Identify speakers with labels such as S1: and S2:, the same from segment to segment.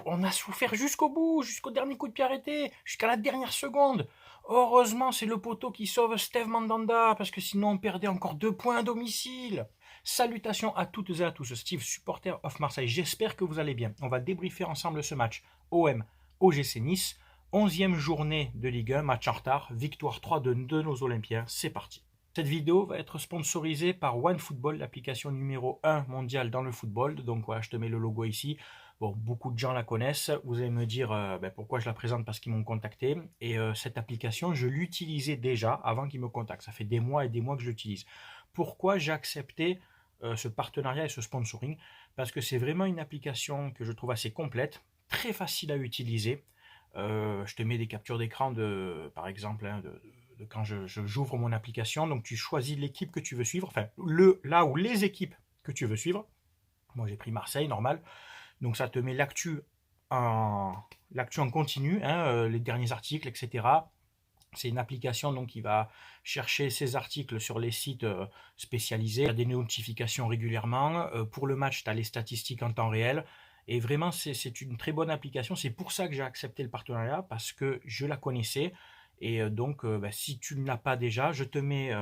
S1: on a souffert jusqu'au bout, jusqu'au dernier coup de pied arrêté, jusqu'à la dernière seconde. Heureusement, c'est le poteau qui sauve Steve Mandanda, parce que sinon on perdait encore 2 points à domicile. Salutations à toutes et à tous, Steve, supporter of Marseille. J'espère que vous allez bien. On va débriefer ensemble ce match. OM, OGC Nice, 11e journée de Ligue 1, match en retard, victoire 3-2 de nos Olympiens. C'est parti. Cette vidéo va être sponsorisée par OneFootball, l'application numéro 1 mondiale dans le football. Donc voilà, je te mets le logo ici. Bon, beaucoup de gens la connaissent. Vous allez me dire pourquoi je la présente, parce qu'ils m'ont contacté. Et cette application, je l'utilisais déjà avant qu'ils me contactent. Ça fait des mois et des mois que je l'utilise. Pourquoi j'ai accepté ce partenariat et ce sponsoring? Parce que c'est vraiment une application que je trouve assez complète, très facile à utiliser. Je te mets des captures d'écran par exemple, de quand j'ouvre mon application. Donc tu choisis l'équipe que tu veux suivre, enfin là où les équipes que tu veux suivre. Moi j'ai pris Marseille, normal. Donc ça te met l'actu en continu, les derniers articles, etc. C'est une application donc qui va chercher ces articles sur les sites spécialisés. Tu as des notifications régulièrement. Pour le match, tu as les statistiques en temps réel. Et vraiment, c'est une très bonne application. C'est pour ça que j'ai accepté le partenariat, parce que je la connaissais. Et donc, si tu ne l'as pas déjà, je te mets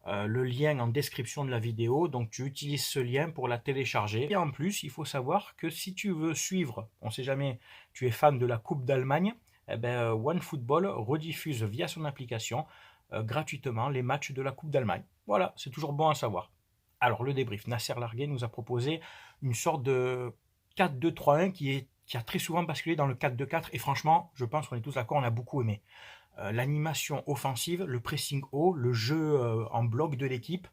S1: le lien en description de la vidéo. Donc, tu utilises ce lien pour la télécharger. Et en plus, il faut savoir que si tu veux suivre, on ne sait jamais, tu es fan de la Coupe d'Allemagne, OneFootball rediffuse via son application gratuitement les matchs de la Coupe d'Allemagne. Voilà, c'est toujours bon à savoir. Alors, le débrief. Nasser Largué nous a proposé une sorte de 4-2-3-1 qui a très souvent basculé dans le 4-2-4, et franchement, je pense qu'on est tous d'accord, on a beaucoup aimé. L'animation offensive, le pressing haut, le jeu en bloc de l'équipe,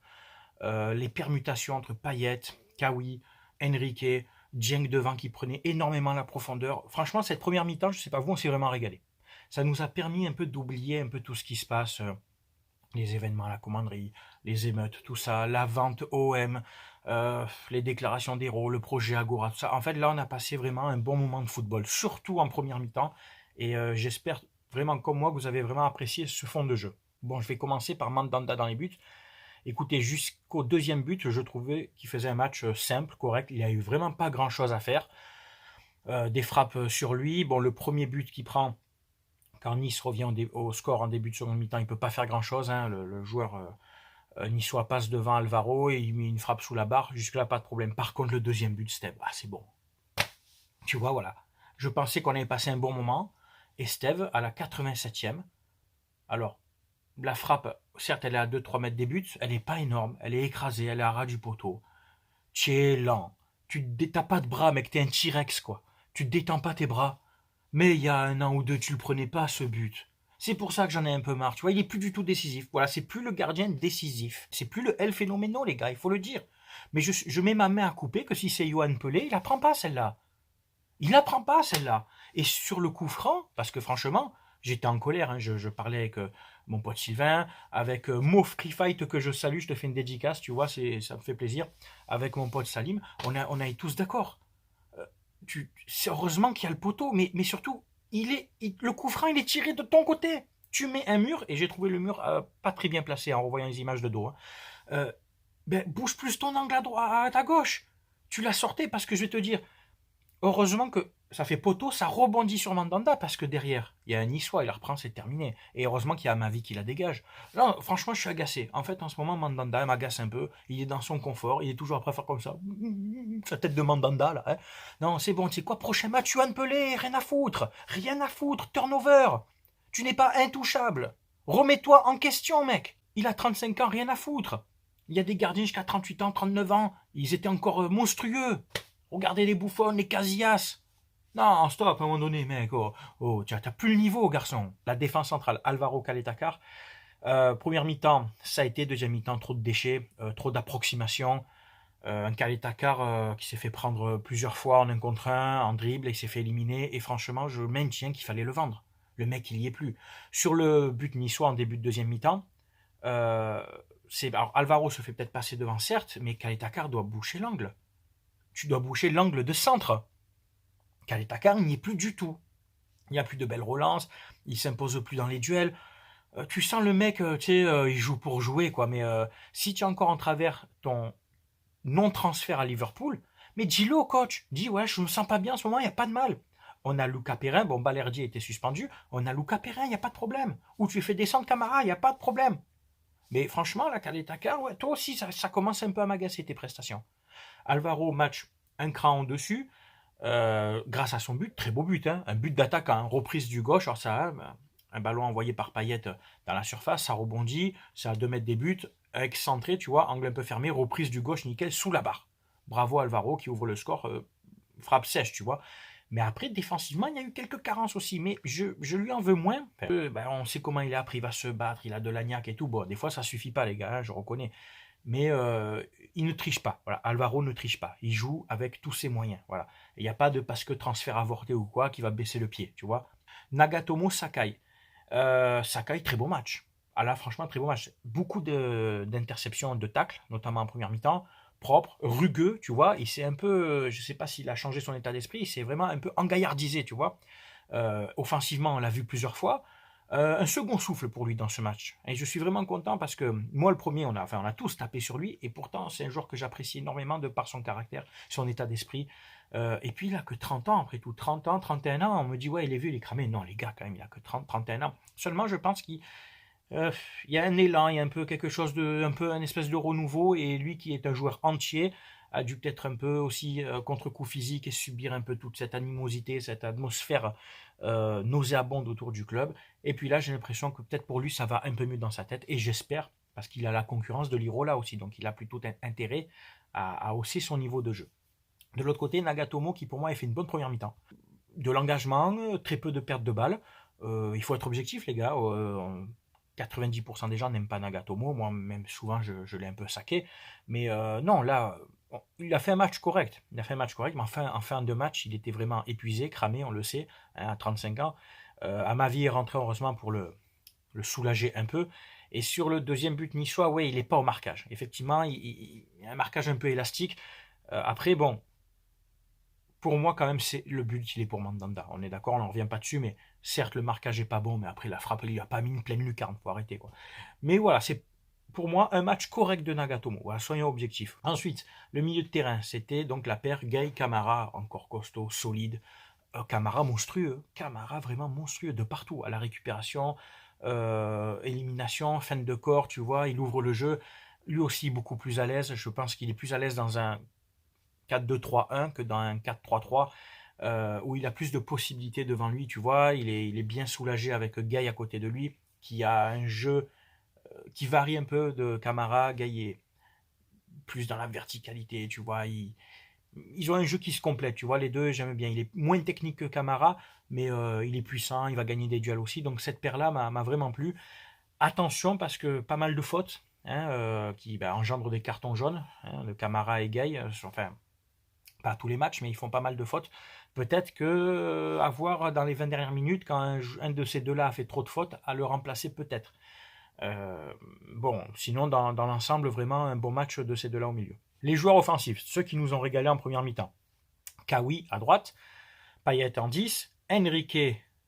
S1: les permutations entre Payet, Kawi, Enrique, Dieng devant qui prenait énormément la profondeur. Franchement, cette première mi-temps, je ne sais pas vous, on s'est vraiment régalé. Ça nous a permis un peu d'oublier un peu tout ce qui se passe, les événements à la commanderie, les émeutes, tout ça, la vente OM, les déclarations d'héros, le projet Agora, tout ça. En fait, là, on a passé vraiment un bon moment de football, surtout en première mi-temps. Et j'espère vraiment, comme moi, que vous avez vraiment apprécié ce fond de jeu. Bon, je vais commencer par Mandanda dans les buts. Écoutez, jusqu'au deuxième but, je trouvais qu'il faisait un match simple, correct. Il n'y a eu vraiment pas grand-chose à faire. Des frappes sur lui. Bon, le premier but qu'il prend, quand Nice revient au score en début de seconde mi-temps, il ne peut pas faire grand-chose. Le joueur niçois passe devant Alvaro et il met une frappe sous la barre. Jusque-là, pas de problème. Par contre, le deuxième but, Steve, c'est bon. Tu vois, voilà. Je pensais qu'on avait passé un bon moment. Et Steve, à la 87e, alors, la frappe, certes, elle est à 2-3 mètres des buts, elle n'est pas énorme, elle est écrasée, elle est à ras du poteau. Tu es lent, tu t'as pas de bras, mec, t'es un T-Rex, quoi. Tu te détends pas tes bras. Mais il y a 1 an ou 2, tu le prenais pas, ce but. C'est pour ça que j'en ai un peu marre, tu vois, il est plus du tout décisif. Voilà, c'est plus le gardien décisif. C'est plus le El Phénoméno, les gars, il faut le dire. Mais je mets ma main à couper que si c'est Yoann Pelé, il la prend pas, celle-là. Il la prend pas, celle-là. Et sur le coup franc, parce que franchement, j'étais en colère, je parlais avec mon pote Sylvain, avec Mo Free Fight que je salue, je te fais une dédicace, tu vois, ça me fait plaisir, avec mon pote Salim, on est tous d'accord. C'est heureusement qu'il y a le poteau, mais surtout, le coup franc, il est tiré de ton côté. Tu mets un mur, et j'ai trouvé le mur pas très bien placé en revoyant les images de dos. Bouge plus ton angle à gauche. Tu l'as sorti, parce que je vais te dire, heureusement que ça fait poteau, ça rebondit sur Mandanda, parce que derrière, il y a un Niçois, il la reprend, c'est terminé. Et heureusement qu'il y a Amavi qui la dégage. Là, franchement, je suis agacé. En fait, en ce moment, Mandanda m'agace un peu. Il est dans son confort, il est toujours après faire comme ça. Sa tête de Mandanda, là. Non, c'est bon, tu sais quoi, prochain match, Yoann Pelé, rien à foutre. Rien à foutre, turnover. Tu n'es pas intouchable. Remets-toi en question, mec. Il a 35 ans, rien à foutre. Il y a des gardiens jusqu'à 38 ans, 39 ans. Ils étaient encore monstrueux. Regardez les Buffon, les Casillas. Non, stop, à un moment donné, mec. Tu n'as plus le niveau, garçon. La défense centrale, Alvaro Caletacar. Première mi-temps, ça a été. Deuxième mi-temps, trop de déchets, trop d'approximations. Un Caletacar qui s'est fait prendre plusieurs fois en 1 contre 1, en dribble, et il s'est fait éliminer. Et franchement, je maintiens qu'il fallait le vendre. Le mec, il n'y est plus. Sur le but niçois en début de deuxième mi-temps, alors Alvaro se fait peut-être passer devant, certes, mais Caletacar doit boucher l'angle. Tu dois boucher l'angle de centre. Caletacar n'y est plus du tout. Il n'y a plus de belles relances, il s'impose plus dans les duels. Tu sens le mec, il joue pour jouer, quoi. Mais si tu as encore en travers ton non-transfert à Liverpool, mais dis-le au coach. Dis, ouais, je me sens pas bien en ce moment, il n'y a pas de mal. On a Lucas Perrin, bon, Balerdi était suspendu. On a Lucas Perrin, il n'y a pas de problème. Ou tu fais descendre Camara, il n'y a pas de problème. Mais franchement, la Caleta, ouais, toi aussi, ça commence un peu à m'agacer tes prestations. Alvaro, match un cran au-dessus, grâce à son but, très beau but, hein, un but d'attaquant, hein, reprise du gauche, alors ça, un ballon envoyé par Payet dans la surface, ça rebondit, c'est à 2 mètres des buts, excentré, tu vois, angle un peu fermé, reprise du gauche, nickel, sous la barre. Bravo Alvaro qui ouvre le score, frappe sèche, tu vois. Mais après, défensivement, il y a eu quelques carences aussi. Mais je lui en veux moins. On sait comment il est après, il va se battre, il a de l'agnac et tout. Bon, des fois, ça suffit pas, les gars, hein, je reconnais. Mais il ne triche pas. Voilà, Alvaro ne triche pas. Il joue avec tous ses moyens. Voilà. Il n'y a pas de parce que transfert avorté ou quoi qui va baisser le pied, tu vois. Nagatomo Sakai. Sakai, très beau match. Ah là, franchement, très beau match. Beaucoup d'interceptions, de tacles, notamment en première mi-temps. Propre, rugueux, tu vois. Il s'est un peu, je sais pas s'il a changé son état d'esprit, il s'est vraiment un peu engaillardisé, tu vois. Offensivement, on l'a vu plusieurs fois. Un second souffle pour lui dans ce match. Et je suis vraiment content parce que moi, le premier, on a tous tapé sur lui. Et pourtant, c'est un joueur que j'apprécie énormément de par son caractère, son état d'esprit. Et puis, il a que 30 ans, après tout. 30 ans, 31 ans. On me dit, ouais, il est vieux, il est cramé. Non, les gars, quand même, il a que 30, 31 ans. Seulement, je pense qu'il y a un élan, il y a un peu quelque chose de, un peu un espèce de renouveau. Et lui, qui est un joueur entier, a dû peut-être un peu aussi contre-coup physique et subir un peu toute cette animosité, cette atmosphère nauséabonde autour du club. Et puis là, j'ai l'impression que peut-être pour lui, ça va un peu mieux dans sa tête. Et j'espère, parce qu'il a la concurrence de l'Irola aussi, donc il a plutôt intérêt à hausser son niveau de jeu. De l'autre côté, Nagatomo, qui pour moi a fait une bonne première mi-temps. De l'engagement, très peu de pertes de balles. Il faut être objectif, les gars. 90% des gens n'aiment pas Nagatomo. Moi, même souvent, je l'ai un peu saqué. Mais non, là, il a fait un match correct. Il a fait un match correct, mais en fin de match, il était vraiment épuisé, cramé, on le sait, hein, à 35 ans. Amavi est rentré heureusement pour le soulager un peu. Et sur le deuxième but niçois, ouais, il n'est pas au marquage. Effectivement, il y a un marquage un peu élastique. Après, bon, pour moi, quand même, c'est le but, il est pour Mandanda. On est d'accord, on n'en revient pas dessus, mais certes, le marquage est pas bon, mais après, la frappe, il lui a pas mis une pleine lucarne, faut arrêter, quoi. Mais voilà, c'est pour moi un match correct de Nagatomo. Voilà, soyons objectifs. Ensuite, le milieu de terrain, c'était donc la paire Gay-Camara, encore costaud, solide. Camara monstrueux, Camara vraiment monstrueux de partout, à la récupération, élimination, fin de corps, tu vois, il ouvre le jeu. Lui aussi beaucoup plus à l'aise. Je pense qu'il est plus à l'aise dans un 4-2-3-1 que dans un 4-3-3 où il a plus de possibilités devant lui, tu vois. Il est bien soulagé avec Gay à côté de lui, qui a un jeu qui varie un peu de Camara. Gay est plus dans la verticalité, tu vois. Ils ont un jeu qui se complète, tu vois. Les deux, j'aime bien. Il est moins technique que Camara, mais il est puissant, il va gagner des duels aussi. Donc cette paire-là m'a vraiment plu. Attention, parce que pas mal de fautes hein, qui engendrent des cartons jaunes. Hein, de Camara et Gay, enfin, pas tous les matchs, mais ils font pas mal de fautes. Peut-être que à voir dans les 20 dernières minutes, quand un de ces deux-là a fait trop de fautes, à le remplacer peut-être. Bon, sinon dans l'ensemble, vraiment un bon match de ces deux-là au milieu. Les joueurs offensifs, ceux qui nous ont régalé en première mi-temps. Kawi à droite, Payet en 10, Enrique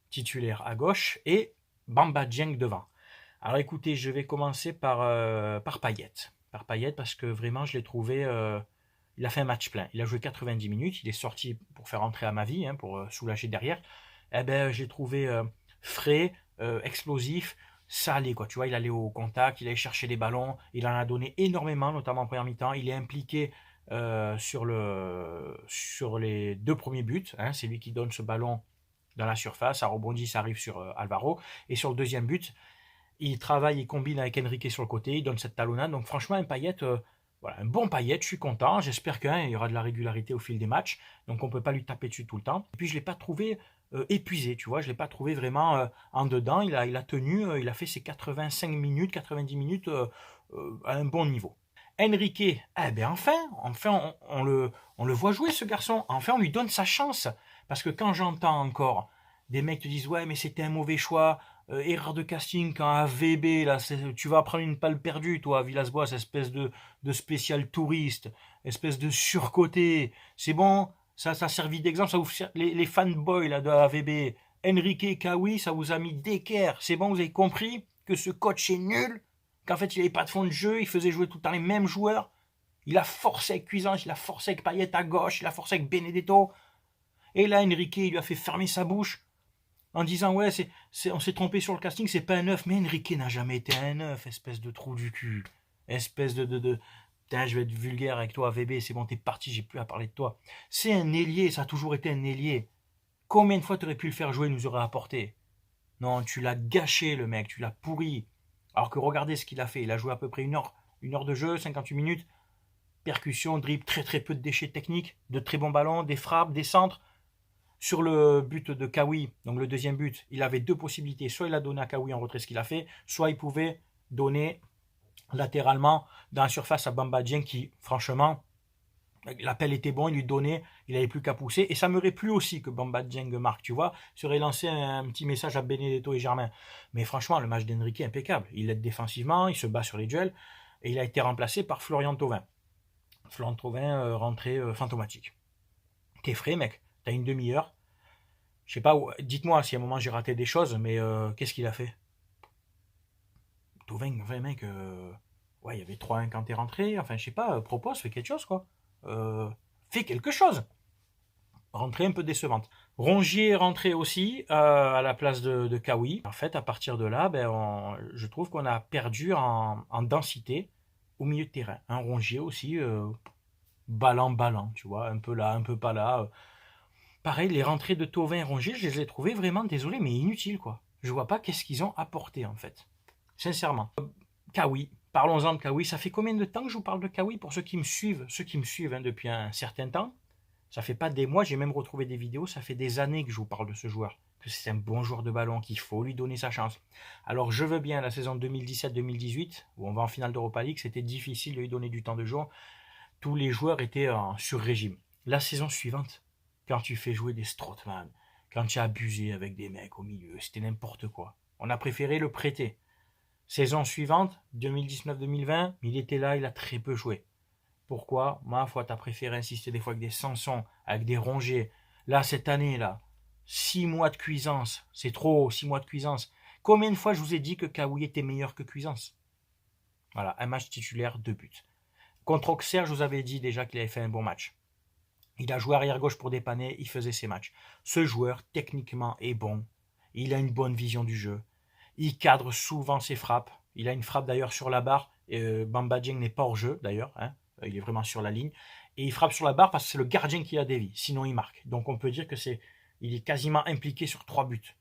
S1: titulaire à gauche et Bamba Dieng devant. Alors écoutez, je vais commencer par Payet. Par Payet parce que vraiment je l'ai trouvé... il a fait un match plein. Il a joué 90 minutes. Il est sorti pour faire entrer à ma vie, hein, pour soulager derrière. Eh ben, j'ai trouvé frais, explosif. Ça allait, quoi. Tu vois, il allait au contact, il allait chercher les ballons. Il en a donné énormément, notamment en première mi-temps. Il est impliqué sur les deux premiers buts. Hein. C'est lui qui donne ce ballon dans la surface. Ça rebondit, ça arrive sur Alvaro. Et sur le deuxième but, il travaille, il combine avec Enrique sur le côté. Il donne cette talonnade. Donc franchement, un Payet... voilà, un bon Payet, je suis content. J'espère qu'il y aura de la régularité au fil des matchs. Donc on ne peut pas lui taper dessus tout le temps. Et puis je ne l'ai pas trouvé épuisé, tu vois. Je ne l'ai pas trouvé vraiment en dedans. Il a tenu, il a fait ses 85 minutes, 90 minutes à un bon niveau. Enrique, eh bien enfin on le voit jouer ce garçon. Enfin on lui donne sa chance. Parce que quand j'entends encore des mecs te disent ouais mais c'était un mauvais choix, erreur de casting quand AVB, là, tu vas prendre une palle perdue, toi, à Villas-Boas, espèce de spécial touriste, espèce de surcoté. C'est bon, ça a servi d'exemple, ça vous les fanboys là, de AVB, Enrique Kawi, ça vous a mis d'équerre. C'est bon, vous avez compris que ce coach est nul, qu'en fait il n'avait pas de fond de jeu, il faisait jouer tout le temps les mêmes joueurs. Il a forcé avec Cuisance, il a forcé avec Payet à gauche, il a forcé avec Benedetto. Et là, Enrique, il lui a fait fermer sa bouche en disant ouais, on s'est trompé sur le casting, c'est pas un 9. Mais Enrique n'a jamais été un 9, espèce de trou du cul. Espèce de... Putain, je vais être vulgaire avec toi, VB, c'est bon, t'es parti, j'ai plus à parler de toi. C'est un ailier, ça a toujours été un ailier. Combien de fois t'aurais pu le faire jouer, il nous aurait apporté? Non, tu l'as gâché, le mec, tu l'as pourri. Alors que regardez ce qu'il a fait, il a joué à peu près une heure de jeu, 58 minutes. Percussion, dribble, très très peu de déchets techniques, de très bons ballons, des frappes, des centres. Sur le but de Kawi, donc le deuxième but, il avait deux possibilités. Soit il a donné à Kawi en retrait ce qu'il a fait, soit il pouvait donner latéralement dans la surface à Bamba Dieng qui, franchement, l'appel était bon, il lui donnait, il n'avait plus qu'à pousser. Et ça m'aurait plu aussi que Bamba Dieng marque, tu vois. Serait lancé un petit message à Benedetto et Germain. Mais franchement, le match d'Enrique est impeccable. Il aide défensivement, il se bat sur les duels. Et il a été remplacé par Florian Thauvin. Florian Thauvin rentré fantomatique. T'es frais, mec. T'as une demi-heure. Je sais pas, dites-moi si à un moment j'ai raté des choses, mais qu'est-ce qu'il a fait? Thauvin, vrai mec, ouais, il y avait 3-1 quand t'es rentré. Enfin, je sais pas, propose, fais quelque chose, quoi. Fais quelque chose. Rentrée un peu décevante. Rongier est rentré aussi à la place de Kawi. En fait, à partir de là, je trouve qu'on a perdu en densité au milieu de terrain. Un Rongier aussi, ballant, tu vois, un peu là, un peu pas là. Pareil, les rentrées de Thauvin et Rongier, je les ai trouvées vraiment, désolé, mais inutiles, quoi. Je vois pas qu'est-ce qu'ils ont apporté, en fait. Sincèrement. Kawi, parlons-en de Kawi. Ça fait combien de temps que je vous parle de Kawi pour ceux qui me suivent hein, depuis un certain temps? Ça fait pas des mois, j'ai même retrouvé des vidéos, ça fait des années que je vous parle de ce joueur, que c'est un bon joueur de ballon, qu'il faut lui donner sa chance. Alors je veux bien la saison 2017-2018, où on va en finale d'Europa League, c'était difficile de lui donner du temps de jeu, tous les joueurs étaient sur régime. La saison suivante, quand tu fais jouer des Strootman, quand tu as abusé avec des mecs au milieu, c'était n'importe quoi. On a préféré le prêter. Saison suivante, 2019-2020, il était là, il a très peu joué. Pourquoi? Ma foi, t'as préféré insister des fois avec des Sanson, avec des Rongier. Là, cette année, là, 6 mois de cuisance. C'est trop, 6 mois de cuisance. Combien de fois je vous ai dit que Kawi était meilleur que Cuisance? Voilà, un match titulaire, 2 buts. Contre Auxerre, je vous avais dit déjà qu'il avait fait un bon match. Il a joué arrière-gauche pour dépanner, il faisait ses matchs. Ce joueur, techniquement, est bon. Il a une bonne vision du jeu. Il cadre souvent ses frappes. Il a une frappe d'ailleurs sur la barre. Bamba Dieng n'est pas hors jeu d'ailleurs. Hein. Il est vraiment sur la ligne. Et il frappe sur la barre parce que c'est le gardien qui a dévié. Sinon, il marque. Donc on peut dire que il est quasiment impliqué sur 3 buts.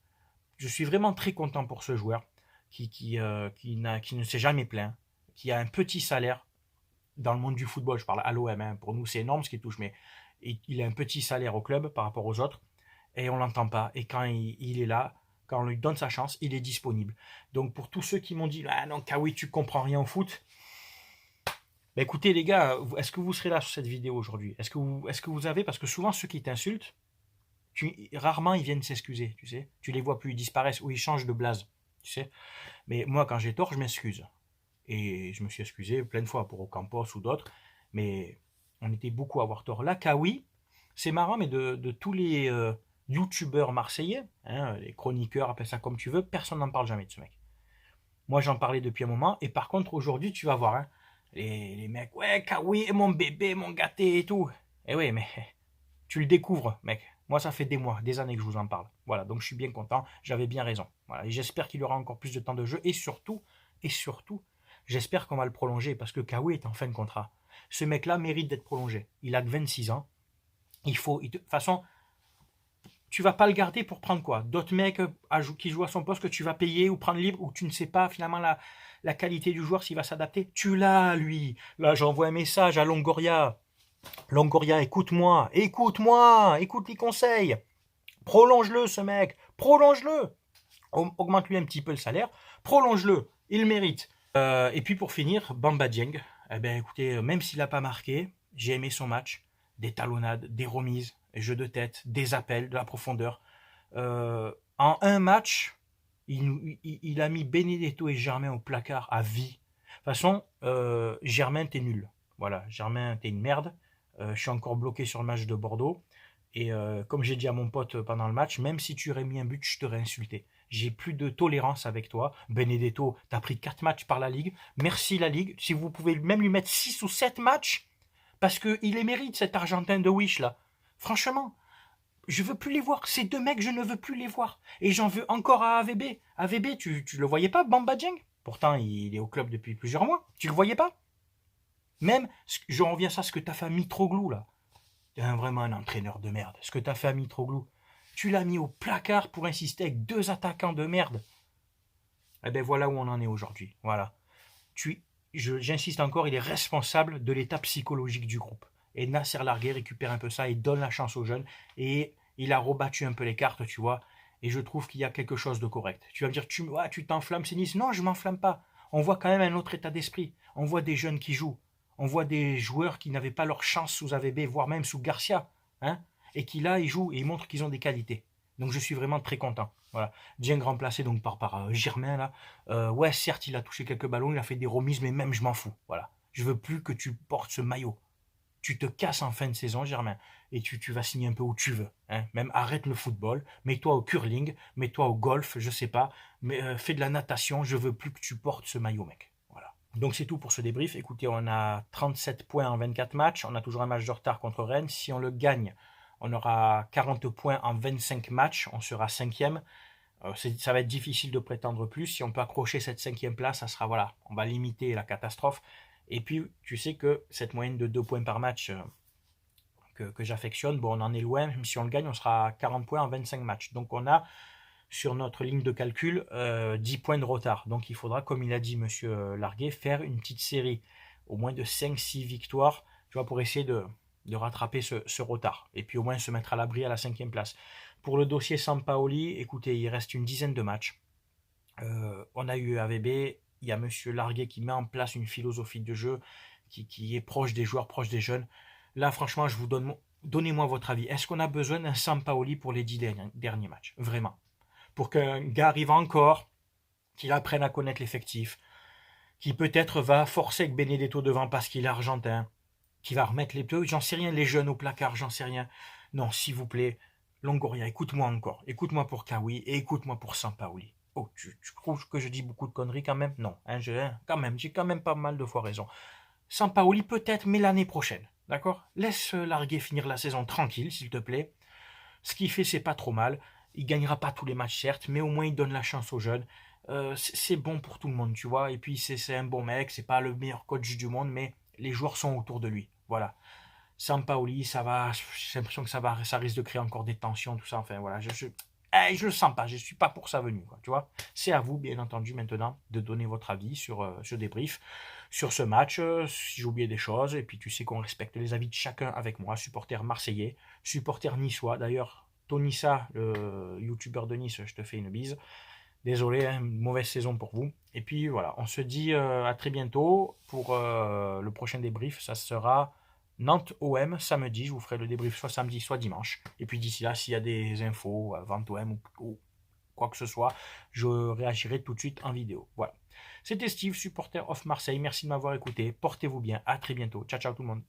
S1: Je suis vraiment très content pour ce joueur qui ne s'est jamais plaint, qui a un petit salaire dans le monde du football. Je parle à l'OM. Hein. Pour nous, c'est énorme ce qu'il touche, mais il a un petit salaire au club par rapport aux autres. Et on l'entend pas. Et quand il est là, quand on lui donne sa chance, il est disponible. Donc pour tous ceux qui m'ont dit ah non Kawi tu comprends rien au foot, bah écoutez les gars, est-ce que vous serez là sur cette vidéo aujourd'hui? Est-ce que vous avez, parce que souvent ceux qui t'insultent, rarement ils viennent s'excuser, tu sais. Tu les vois plus, ils disparaissent ou ils changent de blase, tu sais. Mais moi quand j'ai tort, je m'excuse. Et je me suis excusé plein de fois pour Ocampos ou d'autres, mais on était beaucoup à avoir tort. Là, Kawi, c'est marrant, mais de tous les youtubeurs marseillais, hein, les chroniqueurs, appelle ça comme tu veux, personne n'en parle jamais de ce mec. Moi, j'en parlais depuis un moment, et par contre, aujourd'hui, tu vas voir, hein, les mecs, ouais, Kawi, mon bébé, mon gâté et tout. Eh oui, mais tu le découvres, mec. Moi, ça fait des mois, des années que je vous en parle. Voilà, donc je suis bien content, j'avais bien raison. Voilà, et j'espère qu'il aura encore plus de temps de jeu, et surtout, j'espère qu'on va le prolonger, parce que Kawi est en fin de contrat. Ce mec-là mérite d'être prolongé. Il a que 26 ans. De toute façon, tu vas pas le garder pour prendre quoi? D'autres mecs qui jouent à son poste que tu vas payer ou prendre libre, ou tu ne sais pas finalement la qualité du joueur, s'il va s'adapter. Tu l'as, lui. Là, j'envoie un message à Longoria. Longoria, écoute-moi, écoute les conseils. Prolonge-le, ce mec. Prolonge-le. Augmente-lui un petit peu le salaire. Prolonge-le. Il mérite. Et puis pour finir, Bamba Dieng. Eh bien, écoutez, même s'il n'a pas marqué, j'ai aimé son match. Des talonnades, des remises, des jeux de tête, des appels, de la profondeur. En un match, il a mis Benedetto et Germain au placard à vie. De toute façon, Germain, t'es nul. Voilà, Germain, t'es une merde. Je suis encore bloqué sur le match de Bordeaux. Et comme j'ai dit à mon pote pendant le match, même si tu aurais mis un but, je t'aurais insulté. J'ai plus de tolérance avec toi. Benedetto, t'as pris 4 matchs par la Ligue. Merci la Ligue. Si vous pouvez même lui mettre 6 ou 7 matchs, parce qu'il les mérite, cet Argentin de Wish là. Franchement, Je veux plus les voir. Ces deux mecs, je ne veux plus les voir. Et j'en veux encore à AVB. AVB, tu le voyais pas, Bamba Dieng? Pourtant, il est au club depuis plusieurs mois. Tu le voyais pas? Même, je reviens à ça, ce que t'as fait à Mitroglou, là. T'es vraiment un entraîneur de merde. Ce que t'as fait à Mitroglou. Tu l'as mis au placard pour insister avec deux attaquants de merde. Eh ben voilà où on en est aujourd'hui. Voilà. J'insiste encore, il est responsable de l'état psychologique du groupe. Et Nasser Largué récupère un peu ça et donne la chance aux jeunes. Et il a rebattu un peu les cartes, tu vois. Et je trouve qu'il y a quelque chose de correct. Tu vas me dire, tu t'enflammes, c'est Nice. Non, je m'enflamme pas. On voit quand même un autre état d'esprit. On voit des jeunes qui jouent. On voit des joueurs qui n'avaient pas leur chance sous AVB, voire même sous Garcia. Hein, et qui là, ils jouent et ils montrent qu'ils ont des qualités. Donc je suis vraiment très content. Voilà. Dieng remplacé donc par Germain là. Ouais, certes, il a touché quelques ballons, il a fait des remises, mais même je m'en fous. Voilà. Je veux plus que tu portes ce maillot. Tu te casses en fin de saison, Germain, et tu vas signer un peu où tu veux. Hein. Même arrête le football, mets-toi au curling, mets-toi au golf, je sais pas, mais fais de la natation. Je veux plus que tu portes ce maillot, mec. Voilà. Donc c'est tout pour ce débrief. Écoutez, on a 37 points en 24 matchs. On a toujours un match de retard contre Rennes. Si on le gagne, on aura 40 points en 25 matchs. On sera cinquième. Ça va être difficile de prétendre plus. Si on peut accrocher cette cinquième place, ça sera, voilà, on va limiter la catastrophe. Et puis, tu sais que cette moyenne de 2 points par match que j'affectionne, bon, on en est loin. Même si on le gagne, on sera à 40 points en 25 matchs. Donc, on a sur notre ligne de calcul 10 points de retard. Donc, il faudra, comme il a dit monsieur Larguet, faire une petite série, au moins de 5-6 victoires, tu vois, pour essayer de rattraper ce retard. Et puis, au moins, se mettre à l'abri à la cinquième place. Pour le dossier Sampaoli, écoutez, il reste une dizaine de matchs. On a eu AVB, il y a monsieur Larguet qui met en place une philosophie de jeu qui est proche des joueurs, proche des jeunes. Là, franchement, je vous donne, donnez-moi votre avis. Est-ce qu'on a besoin d'un Sampaoli pour les 10 derniers matchs? Vraiment. Pour qu'un gars arrive encore, qu'il apprenne à connaître l'effectif, qui peut-être va forcer avec Benedetto devant parce qu'il est argentin, qui va remettre les deux, j'en sais rien, les jeunes au placard, j'en sais rien. Non, s'il vous plaît, Longoria, écoute-moi encore. Écoute-moi pour Kawi et écoute-moi pour Sampaoli. Oh, tu trouves que je dis beaucoup de conneries quand même? Non, hein, quand même, j'ai quand même pas mal de fois raison. Sampaoli peut-être, mais l'année prochaine. D'accord? Laisse Larguer finir la saison tranquille, s'il te plaît. Ce qu'il fait, c'est pas trop mal. Il gagnera pas tous les matchs, certes, mais au moins il donne la chance aux jeunes. C'est bon pour tout le monde, tu vois. Et puis c'est un bon mec, c'est pas le meilleur coach du monde, mais les joueurs sont autour de lui. Voilà. Sampaoli, ça va, j'ai l'impression que ça risque de créer encore des tensions, tout ça. Enfin voilà, je le sens pas, je suis pas pour sa venue, quoi, tu vois. C'est à vous, bien entendu, maintenant, de donner votre avis sur ce débrief, sur ce match, si j'ai oublié des choses. Et puis tu sais qu'on respecte les avis de chacun avec moi, supporter marseillais, supporter niçois. D'ailleurs, Tonissa, le youtubeur de Nice, je te fais une bise. Désolé, hein, mauvaise saison pour vous. Et puis voilà, on se dit à très bientôt pour le prochain débrief. Ça sera Nantes-OM samedi. Je vous ferai le débrief soit samedi, soit dimanche. Et puis d'ici là, s'il y a des infos, vente OM ou quoi que ce soit, je réagirai tout de suite en vidéo. Voilà. C'était Steve, supporter of Marseille. Merci de m'avoir écouté. Portez-vous bien. À très bientôt. Ciao, ciao tout le monde.